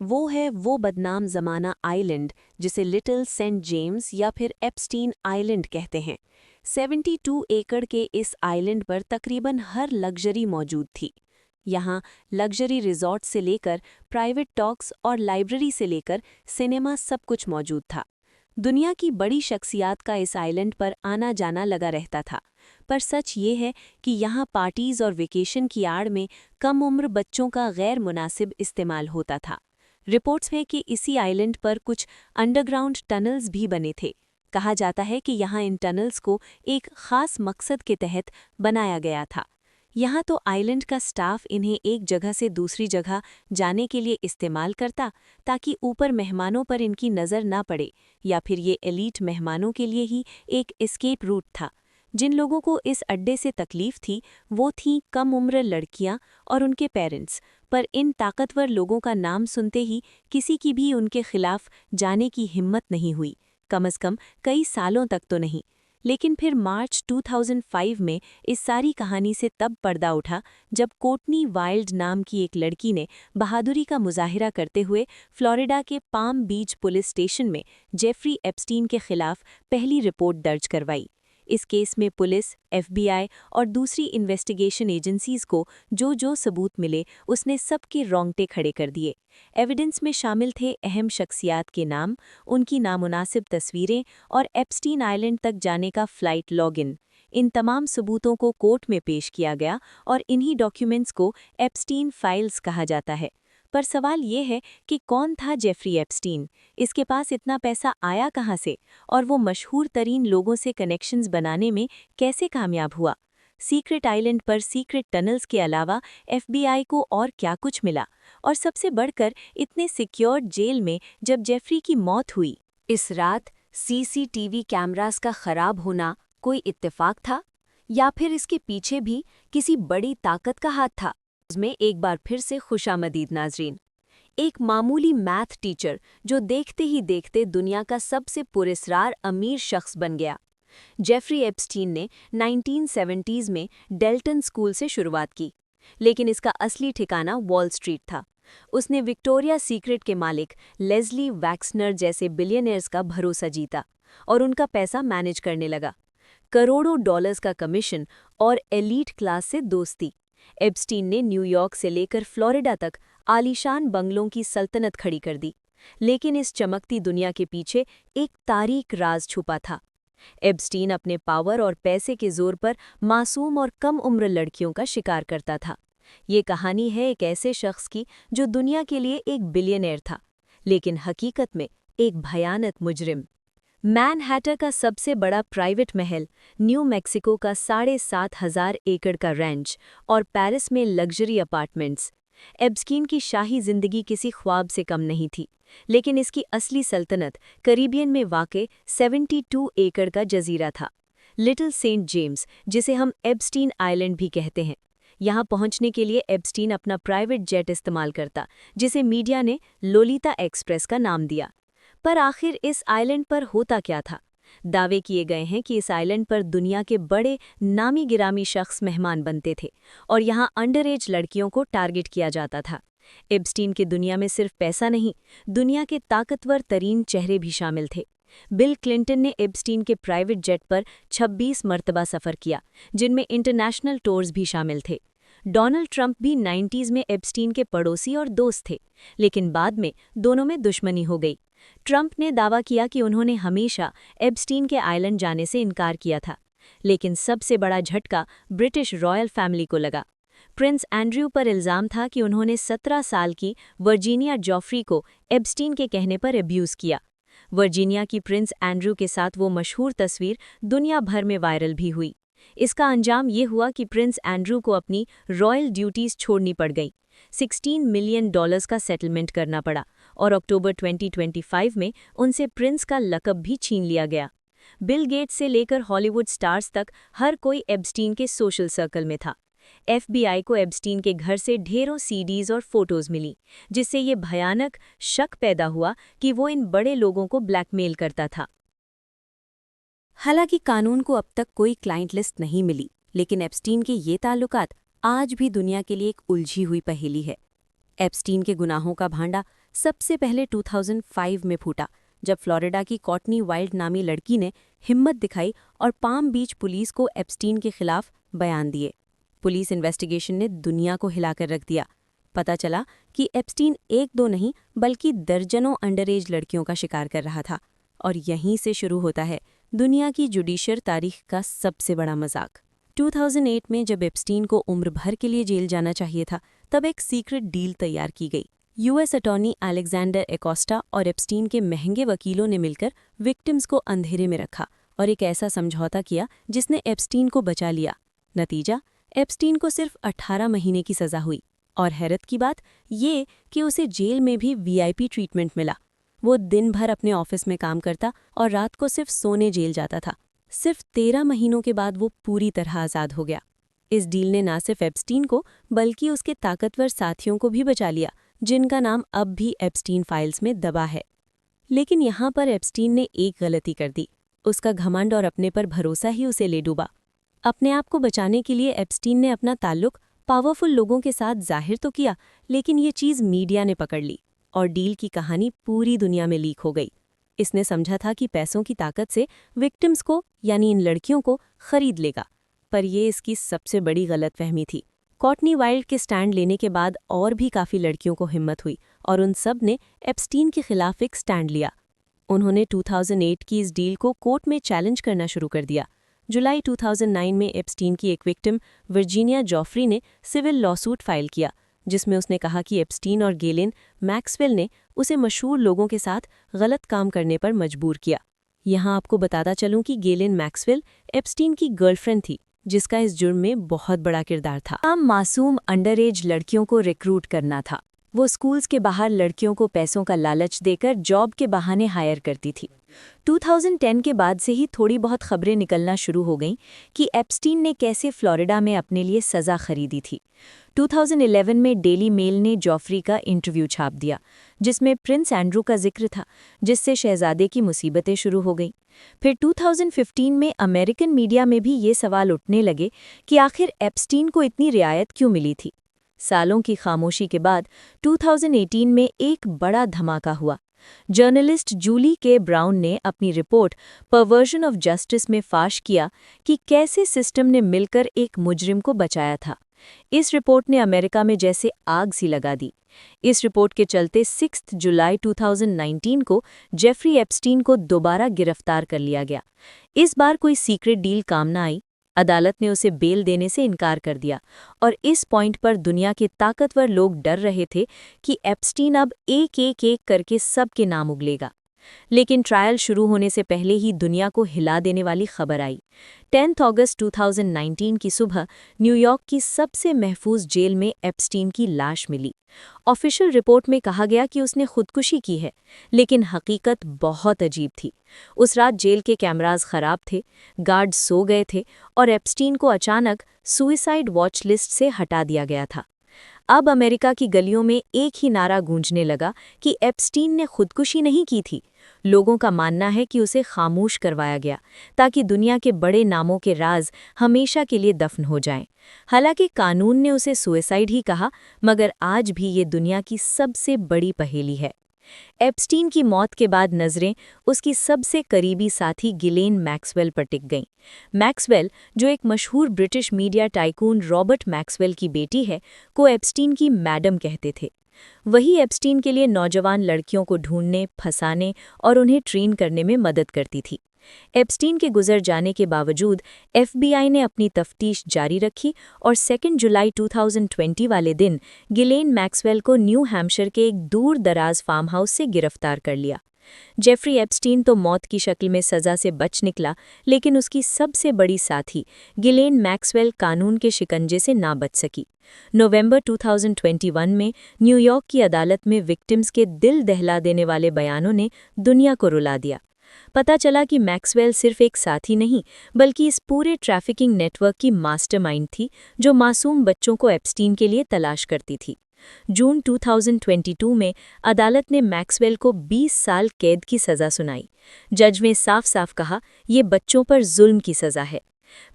वो है वो बदनाम ज़माना आइलैंड जिसे लिटिल सेंट जेम्स या फिर एप्स्टीन आइलैंड कहते हैं। 72 एकड़ के इस आइलैंड पर तकरीबन हर लग्जरी मौजूद थी। यहाँ लग्जरी रिजॉर्ट से लेकर प्राइवेट टॉक्स और लाइब्रेरी से लेकर सिनेमा सब कुछ मौजूद था। दुनिया की बड़ी शख्सियात का इस आइलैंड पर आना जाना लगा रहता था। पर सच ये है कि यहाँ पार्टीज और वेकेशन की आड़ में कम उम्र बच्चों का गैर मुनासिब इस्तेमाल होता था। रिपोर्ट्स में कि इसी आइलैंड पर कुछ अंडरग्राउंड टनल्स भी बने थे। कहा जाता है कि यहाँ इन टनल्स को एक खास मकसद के तहत बनाया गया था। यहाँ तो आइलैंड का स्टाफ इन्हें एक जगह से दूसरी जगह जाने के लिए इस्तेमाल करता ताकि ऊपर मेहमानों पर इनकी नज़र ना पड़े, या फिर ये एलीट मेहमानों के लिए ही एक एस्केप रूट था। जिन लोगों को इस अड्डे से तकलीफ थी वो थीं कम उम्र लड़कियां और उनके पेरेंट्स। पर इन ताकतवर लोगों का नाम सुनते ही किसी की भी उनके खिलाफ जाने की हिम्मत नहीं हुई, कम से कम कई सालों तक तो नहीं। लेकिन फिर मार्च 2005 में इस सारी कहानी से तब पर्दा उठा जब कोर्टनी वाइल्ड नाम की एक लड़की ने बहादुरी का मुजाहिरा करते हुए फ्लोरिडा के पाम बीच पुलिस स्टेशन में जेफरी एप्स्टीन के खिलाफ पहली रिपोर्ट दर्ज करवाई। इस केस में पुलिस, FBI और दूसरी इन्वेस्टिगेशन एजेंसीज को जो जो सबूत मिले उसने सबके रोंगटे खड़े कर दिए। एविडेंस में शामिल थे अहम शख्सियात के नाम, उनकी नामुनासिब तस्वीरें और एप्स्टीन आइलैंड तक जाने का फ्लाइट लॉगिन। इन तमाम सबूतों को कोर्ट में पेश किया गया और इन्हीं डॉक्यूमेंट्स को एप्स्टीन फाइल्स कहा जाता है। पर सवाल ये है कि कौन था जेफरी एप्स्टीन, इसके पास इतना पैसा आया कहाँ से, और वो मशहूर तरीन लोगों से कनेक्शंस बनाने में कैसे कामयाब हुआ। सीक्रेट आइलैंड पर सीक्रेट टनल्स के अलावा FBI को और क्या कुछ मिला, और सबसे बढ़कर इतने सिक्योर्ड जेल में जब जेफरी की मौत हुई। इस रात CCTV कैमरास का खराब होना कोई इत्तेफाक था, या फिर इसके पीछे भी किसी बड़ी ताकत का हाथ था। में एक बार फिर से खुशामदीद नाजरीन। एक मामूली मैथ टीचर जो देखते ही देखते दुनिया का सबसे पुरस्कार अमीर शख्स बन गया। जेफरी एप्स्टीन ने 1970s में डेल्टन स्कूल से शुरुआत की, लेकिन इसका असली ठिकाना वॉल स्ट्रीट था। उसने विक्टोरिया सीक्रेट के मालिक लेस्ली वैक्सनर जैसे बिलियनियर्स का भरोसा जीता और उनका पैसा मैनेज करने लगा। करोड़ों डॉलर्स का कमीशन और एलीट क्लास से दोस्ती। एप्स्टीन ने न्यूयॉर्क से लेकर फ्लोरिडा तक आलीशान बंगलों की सल्तनत खड़ी कर दी। लेकिन इस चमकती दुनिया के पीछे एक तारीक राज छुपा था। एप्स्टीन अपने पावर और पैसे के जोर पर मासूम और कम उम्र लड़कियों का शिकार करता था। ये कहानी है एक ऐसे शख्स की जो दुनिया के लिए एक बिलियनेयर था, लेकिन हकीकत में एक भयानक मुजरिम। मैनहट्टन का सबसे बड़ा प्राइवेट महल, न्यू मैक्सिको का 7,500 एकड़ का रैंच और पेरिस में लग्जरी अपार्टमेंट्स। एप्स्टीन की शाही जिंदगी किसी ख्वाब से कम नहीं थी, लेकिन इसकी असली सल्तनत करीबियन में वाक़ 72 एकड़ का जजीरा था, लिटिल सेंट जेम्स, जिसे हम एप्स्टीन आइलैंड भी कहते हैं। यहाँ पहुँचने के लिए एप्स्टीन अपना प्राइवेट जेट इस्तेमाल करता, जिसे मीडिया ने लोलिता एक्सप्रेस का नाम दिया। पर आखिर इस आइलैंड पर होता क्या था? दावे किए गए हैं कि इस आइलैंड पर दुनिया के बड़े नामी गिरामी शख्स मेहमान बनते थे और यहाँ अंडर एज लड़कियों को टारगेट किया जाता था। एप्स्टीन की दुनिया में सिर्फ पैसा नहीं, दुनिया के ताकतवर तरीन चेहरे भी शामिल थे। बिल क्लिंटन ने एप्स्टीन के प्राइवेट जेट पर 26 मरतबा सफ़र किया, जिनमें इंटरनेशनल टूर्स भी शामिल थे। डोनाल्ड ट्रंप भी 90s में एप्स्टीन के पड़ोसी और दोस्त थे, लेकिन बाद में दोनों में दुश्मनी हो गई। ट्रंप ने दावा किया कि उन्होंने हमेशा एप्स्टीन के आइलैंड जाने से इनकार किया था, लेकिन सबसे बड़ा झटका ब्रिटिश रॉयल फैमिली को लगा। प्रिंस एंड्रयू पर इल्ज़ाम था कि उन्होंने 17 साल की वर्जीनिया जॉफ्री को एप्स्टीन के कहने पर अब्यूज़ किया। वर्जीनिया की प्रिंस एंड्रयू के साथ वो मशहूर तस्वीर दुनिया भर में वायरल भी हुई। इसका अंजाम ये हुआ कि प्रिंस एंड्रयू को अपनी रॉयल ड्यूटीज़ छोड़नी पड़ गई, $16 मिलियन का सेटलमेंट करना पड़ा और अक्टूबर 2025 में उनसे प्रिंस का लक़ब भी छीन लिया गया। बिल गेट्स से लेकर हॉलीवुड स्टार्स तक हर कोई एप्स्टीन के सोशल सर्कल में था। FBI को एप्स्टीन के घर से ढेरों CDs और फोटोज़ मिली, जिससे ये भयानक शक पैदा हुआ कि वो इन बड़े लोगों को ब्लैकमेल करता था। हालांकि कानून को अब तक कोई क्लाइंट लिस्ट नहीं मिली, लेकिन एप्स्टीन के ये ताल्लुकात आज भी दुनिया के लिए एक उलझी हुई पहेली है। एप्स्टीन के गुनाहों का भांडा सबसे पहले 2005 में फूटा, जब फ्लोरिडा की कॉटनी वाइल्ड नामी लड़की ने हिम्मत दिखाई और पाम बीच पुलिस को एप्स्टीन के खिलाफ बयान दिए। पुलिस इन्वेस्टिगेशन ने दुनिया को हिलाकर रख दिया। पता चला कि एप्स्टीन एक दो नहीं बल्कि दर्जनों अंडरएज लड़कियों का शिकार कर रहा था। और यहीं से शुरू होता है दुनिया की जुडिशियल तारीख का सबसे बड़ा मजाक। 2008 में जब एप्स्टीन को उम्र भर के लिए जेल जाना चाहिए था, तब एक सीक्रेट डील तैयार की गई। यूएस अटॉर्नी अलेक्जेंडर एकोस्टा और एप्स्टीन के महंगे वकीलों ने मिलकर विक्टिम्स को अंधेरे में रखा और एक ऐसा समझौता किया जिसने एप्स्टीन को बचा लिया। नतीजा, एप्स्टीन को सिर्फ 18 महीने की सजा हुई। और हैरत की बात ये कि उसे जेल में भी वीआईपी ट्रीटमेंट मिला। वो दिन भर अपने ऑफिस में काम करता और रात को सिर्फ सोने जेल जाता था। सिर्फ 13 महीनों के बाद वो पूरी तरह आज़ाद हो गया। इस डील ने न सिर्फ एप्स्टीन को बल्कि उसके ताकतवर साथियों को भी बचा लिया, जिनका नाम अब भी एप्स्टीन फाइल्स में दबा है। लेकिन यहाँ पर एप्स्टीन ने एक गलती कर दी। उसका घमंड और अपने पर भरोसा ही उसे ले डूबा। अपने आप को बचाने के लिए एप्स्टीन ने अपना ताल्लुक पावरफुल लोगों के साथ जाहिर तो किया, लेकिन ये चीज़ मीडिया ने पकड़ ली और डील की कहानी पूरी दुनिया में लीक हो गई। इसने समझा था कि पैसों की ताकत से विक्टिम्स को यानी इन लड़कियों को खरीद लेगा, पर ये इसकी सबसे बड़ी गलतफहमी थी। कॉटनी वाइल्ड के स्टैंड लेने के बाद और भी काफ़ी लड़कियों को हिम्मत हुई और उन सब ने एप्स्टीन के खिलाफ एक स्टैंड लिया। उन्होंने 2008 की इस डील को कोर्ट में चैलेंज करना शुरू कर दिया। जुलाई 2009 में एप्स्टीन की एक विक्टिम वर्जीनिया जॉफ्री ने सिविल लॉसूट फाइल किया, जिसमें उसने कहा कि एप्स्टीन और गेलेन मैक्सवेल ने उसे मशहूर लोगों के साथ गलत काम करने पर मजबूर किया। यहाँ आपको बताता चलूं कि गेलेन मैक्सवेल एप्स्टीन की गर्लफ्रेंड थी, जिसका इस जुर्म में बहुत बड़ा किरदार था। काम मासूम अंडरएज लड़कियों को रिक्रूट करना था। वो स्कूल्स के बाहर लड़कियों को पैसों का लालच देकर जॉब के बहाने हायर करती थी। 2010 के बाद से ही थोड़ी बहुत खबरें निकलना शुरू हो गईं कि एप्स्टीन ने कैसे फ्लोरिडा में अपने लिए सज़ा खरीदी थी। 2011 में डेली मेल ने जॉफ्री का इंटरव्यू छाप दिया, जिसमें प्रिंस एंड्रू का जिक्र था, जिससे शहजादे की मुसीबतें शुरू हो गईं। फिर 2015 में अमेरिकन मीडिया में भी ये सवाल उठने लगे कि आखिर एप्स्टीन को इतनी रियायत क्यों मिली थी। सालों की खामोशी के बाद 2018 में एक बड़ा धमाका हुआ। जर्नलिस्ट जूली के ब्राउन ने अपनी रिपोर्ट परवर्जन ऑफ जस्टिस में फाश किया कि कैसे सिस्टम ने मिलकर एक मुजरिम को बचाया था। इस रिपोर्ट ने अमेरिका में जैसे आग सी लगा दी। इस रिपोर्ट के चलते 6 जुलाई 2019 को जेफरी एप्स्टीन को दोबारा गिरफ्तार कर लिया गया। इस बार कोई सीक्रेट डील काम न आई। अदालत ने उसे बेल देने से इनकार कर दिया और इस पॉइंट पर दुनिया के ताकतवर लोग डर रहे थे कि एप्स्टीन अब एक करके सबके नाम उगलेगा। लेकिन ट्रायल शुरू होने से पहले ही दुनिया को हिला देने वाली खबर आई। 10 अगस्त 2019 की सुबह न्यूयॉर्क की सबसे महफूज जेल में एप्स्टीन की लाश मिली। ऑफिशियल रिपोर्ट में कहा गया कि उसने खुदकुशी की है, लेकिन हकीकत बहुत अजीब थी। उस रात जेल के कैमरास खराब थे, गार्ड सो गए थे और एप्स्टीन को अचानक सुइसाइड वॉच लिस्ट से हटा दिया गया था। अब अमेरिका की गलियों में एक ही नारा गूंजने लगा कि एप्स्टीन ने खुदकुशी नहीं की थी। लोगों का मानना है कि उसे खामोश करवाया गया ताकि दुनिया के बड़े नामों के राज हमेशा के लिए दफन हो जाएं। हालांकि कानून ने उसे सुइसाइड ही कहा, मगर आज भी ये दुनिया की सबसे बड़ी पहेली है। एप्स्टीन की मौत के बाद नज़रें उसकी सबसे करीबी साथी गिलेन मैक्सवेल पर टिक गईं। मैक्सवेल, जो एक मशहूर British media tycoon Robert Maxwell की बेटी है, को एप्स्टीन की मैडम कहते थे। वही एप्स्टीन के लिए नौजवान लड़कियों को ढूंढने, फंसाने और उन्हें ट्रेन करने में मदद करती थी। एप्स्टीन के गुजर जाने के बावजूद एफबीआई ने अपनी तफ्तीश जारी रखी और 2 जुलाई 2020 वाले दिन गिलेन मैक्सवेल को न्यू हैम्पशायर के एक दूर दराज फार्म हाउस से गिरफ्तार कर लिया। जेफरी एप्स्टीन तो मौत की शक्ल में सज़ा से बच निकला, लेकिन उसकी सबसे बड़ी साथी गिलेन मैक्सवेल कानून के शिकंजे से ना बच सकी। नवंबर 2021 में न्यूयॉर्क की अदालत में विक्टिम्स के दिल दहला देने वाले बयानों ने दुनिया को रुला दिया। पता चला कि मैक्सवेल सिर्फ एक साथी नहीं, बल्कि इस पूरे ट्रैफिकिंग नेटवर्क की मास्टरमाइंड थी, जो मासूम बच्चों को एप्स्टीन के लिए तलाश करती थी। जून 2022 में अदालत ने मैक्सवेल को 20 साल कैद की सज़ा सुनाई। जज ने साफ साफ कहा, ये बच्चों पर जुल्म की सज़ा है।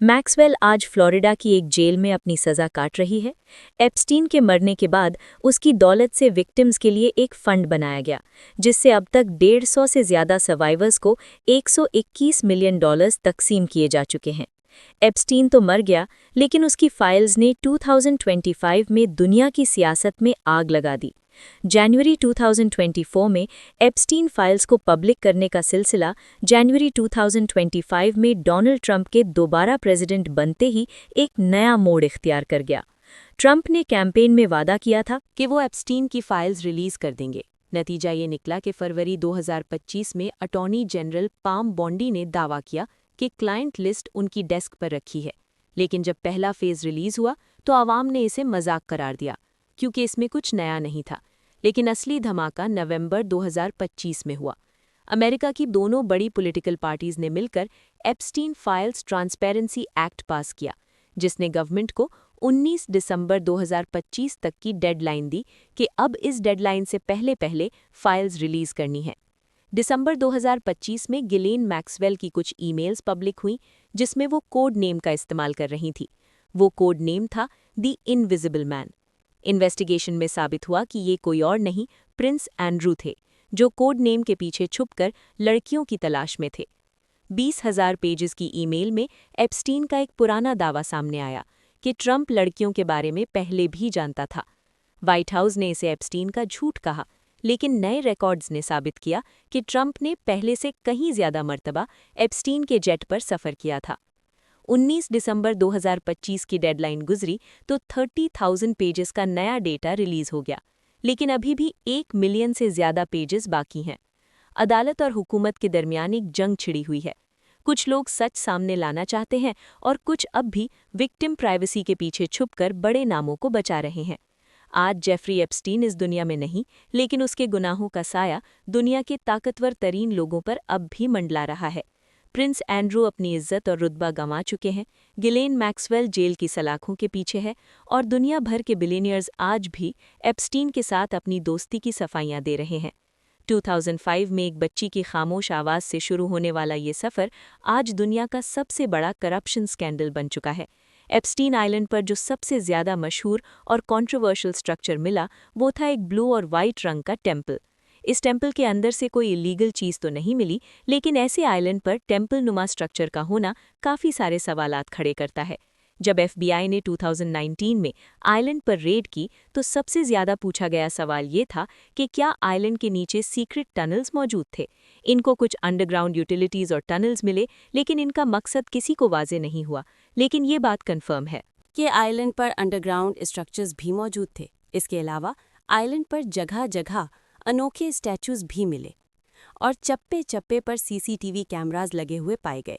मैक्सवेल आज फ्लोरिडा की एक जेल में अपनी सज़ा काट रही है। एप्स्टीन के मरने के बाद उसकी दौलत से विक्टिम्स के लिए एक फंड बनाया गया, जिससे अब तक 150 से ज़्यादा सर्वाइवर्स को $121 मिलियन तकसीम किए जा चुके हैं। एप्स्टीन तो मर गया, लेकिन उसकी फाइल्स ने 2025 में दुनिया की सियासत में आग लगा दी। जनवरी 2024 में एप्स्टीन फाइल्स को पब्लिक करने का सिलसिला जनवरी 2025 में डोनाल्ड ट्रंप के दोबारा प्रेसिडेंट बनते ही एक नया मोड़ इख्तियार कर गया। ट्रंप ने कैंपेन में वादा किया था कि वो एप्स्टीन की फाइल्स रिलीज कर देंगे। नतीजा ये निकला कि फरवरी 2025 में अटॉर्नी जनरल पाम बॉन्डी ने दावा किया कि क्लाइंट लिस्ट उनकी डेस्क पर रखी है। लेकिन जब पहला फेज रिलीज हुआ तो आवाम ने इसे मजाक करार दिया, क्योंकि इसमें कुछ नया नहीं था। लेकिन असली धमाका नवंबर 2025 में हुआ। अमेरिका की दोनों बड़ी पॉलिटिकल पार्टीज ने मिलकर एप्स्टीन फाइल्स ट्रांसपेरेंसी एक्ट पास किया, जिसने गवर्नमेंट को 19 दिसंबर 2025 तक की डेडलाइन दी कि अब इस डेडलाइन से पहले पहले फाइल्स रिलीज करनी है। दिसंबर 2025 में गिलेन मैक्सवेल की कुछ ईमेल्स पब्लिक हुई, जिसमें वो कोड नेम का इस्तेमाल कर रही थी। वो कोड नेम था द इनविजिबल मैन। इन्वेस्टिगेशन में साबित हुआ कि ये कोई और नहीं, प्रिंस एंड्रू थे, जो कोड नेम के पीछे छुपकर लड़कियों की तलाश में थे। 20,000 पेजेस की ईमेल में एप्स्टीन का एक पुराना दावा सामने आया कि ट्रंप लड़कियों के बारे में पहले भी जानता था। व्हाइट हाउस ने इसे एप्स्टीन का झूठ कहा, लेकिन नए रिकॉर्ड्स ने साबित किया कि ट्रंप ने पहले से कहीं ज्यादा मर्तबा एप्स्टीन के जेट पर सफ़र किया था। 19 दिसंबर 2025 की डेडलाइन गुजरी तो 30,000 पेजेस का नया डेटा रिलीज हो गया, लेकिन अभी भी 1 मिलियन से ज्यादा पेजेस बाकी हैं। अदालत और हुकूमत के दरमियान एक जंग छिड़ी हुई है। कुछ लोग सच सामने लाना चाहते हैं और कुछ अब भी विक्टिम प्राइवेसी के पीछे छुपकर बड़े नामों को बचा रहे हैं। आज जेफरी एप्स्टीन इस दुनिया में नहीं, लेकिन उसके गुनाहों का साया दुनिया के ताकतवर तरीन लोगों पर अब भी मंडला रहा है। प्रिंस एंड्रू अपनी इज्जत और रुतबा गंवा चुके हैं, गिलेन मैक्सवेल जेल की सलाखों के पीछे है, और दुनिया भर के बिलियनियर्स आज भी एप्स्टीन के साथ अपनी दोस्ती की सफाइयां दे रहे हैं। 2005 में एक बच्ची की खामोश आवाज़ से शुरू होने वाला ये सफ़र आज दुनिया का सबसे बड़ा करप्शन स्कैंडल बन चुका है। एप्स्टीन आइलैंड पर जो सबसे ज़्यादा मशहूर और कंट्रोवर्शियल स्ट्रक्चर मिला, वो था एक ब्लू और वाइट रंग का टेम्पल। इस टेम्पल के अंदर से कोई इलीगल चीज़ तो नहीं मिली, लेकिन ऐसे आइलैंड पर टेम्पल नुमा स्ट्रक्चर का होना काफ़ी सारे सवालात खड़े करता है। जब FBI ने 2019 में आइलैंड पर रेड की तो सबसे ज़्यादा पूछा गया सवाल ये था कि क्या आइलैंड के नीचे सीक्रेट टनल्स मौजूद थे। इनको कुछ अंडरग्राउंड यूटिलिटीज़ और टनल्स मिले, लेकिन इनका मकसद किसी को वाजे नहीं हुआ। लेकिन ये बात कन्फर्म है कि आइलैंड पर अंडरग्राउंड स्ट्रक्चर्स भी मौजूद थे। इसके अलावा आइलैंड पर जगह जगह अनोखे स्टैचूज भी मिले और चप्पे चप्पे पर CCTV कैमरास लगे हुए पाए गए।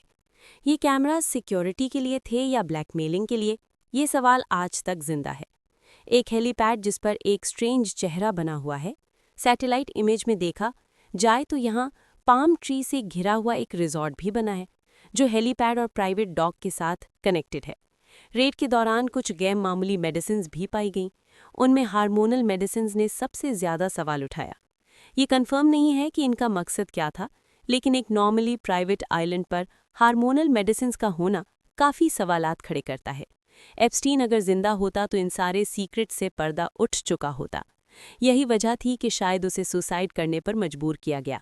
ये कैमरास सिक्योरिटी के लिए थे या ब्लैकमेलिंग के लिए, ये सवाल आज तक जिंदा है। एक हेलीपैड जिस पर एक स्ट्रेंज चेहरा बना हुआ है, सैटेलाइट इमेज में देखा जाए तो यहाँ पाम ट्री से घिरा हुआ एक रिजॉर्ट भी बना है, जो हेलीपैड और प्राइवेट डॉग के साथ कनेक्टेड है। रेड के दौरान कुछ गैर मामूली मेडिसिन्स भी पाई गईं। उनमें हार्मोनल मेडिसिन्स ने सबसे ज़्यादा सवाल उठाया। ये कंफर्म नहीं है कि इनका मकसद क्या था, लेकिन एक नॉर्मली प्राइवेट आइलैंड पर हार्मोनल मेडिसिन्स का होना काफ़ी सवालात खड़े करता है। एप्स्टीन अगर जिंदा होता तो इन सारे सीक्रेट से पर्दा उठ चुका होता। यही वजह थी कि शायद उसे सुसाइड करने पर मजबूर किया गया,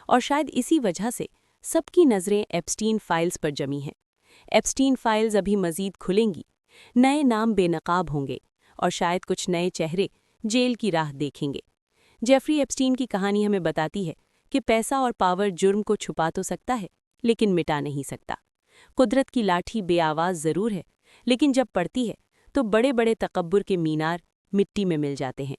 और शायद इसी वजह से सबकी नज़रें एप्स्टीन फाइल्स पर जमी हैं। एप्स्टीन फाइल्स अभी मज़ीद खुलेंगी, नए नाम बेनकाब होंगे और शायद कुछ नए चेहरे जेल की राह देखेंगे। जेफरी एप्स्टीन की कहानी हमें बताती है कि पैसा और पावर जुर्म को छुपा तो सकता है, लेकिन मिटा नहीं सकता। कुदरत की लाठी बेआवाज़ ज़रूर है, लेकिन जब पड़ती है तो बड़े बड़े तकब्बुर के मीनार मिट्टी में मिल जाते हैं।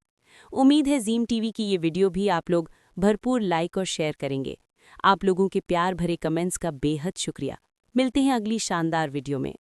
उम्मीद है ज़ीम TV की ये वीडियो भी आप लोग भरपूर लाइक और शेयर करेंगे। आप लोगों के प्यार भरे कमेंट्स का बेहद शुक्रिया। मिलते हैं अगली शानदार वीडियो में।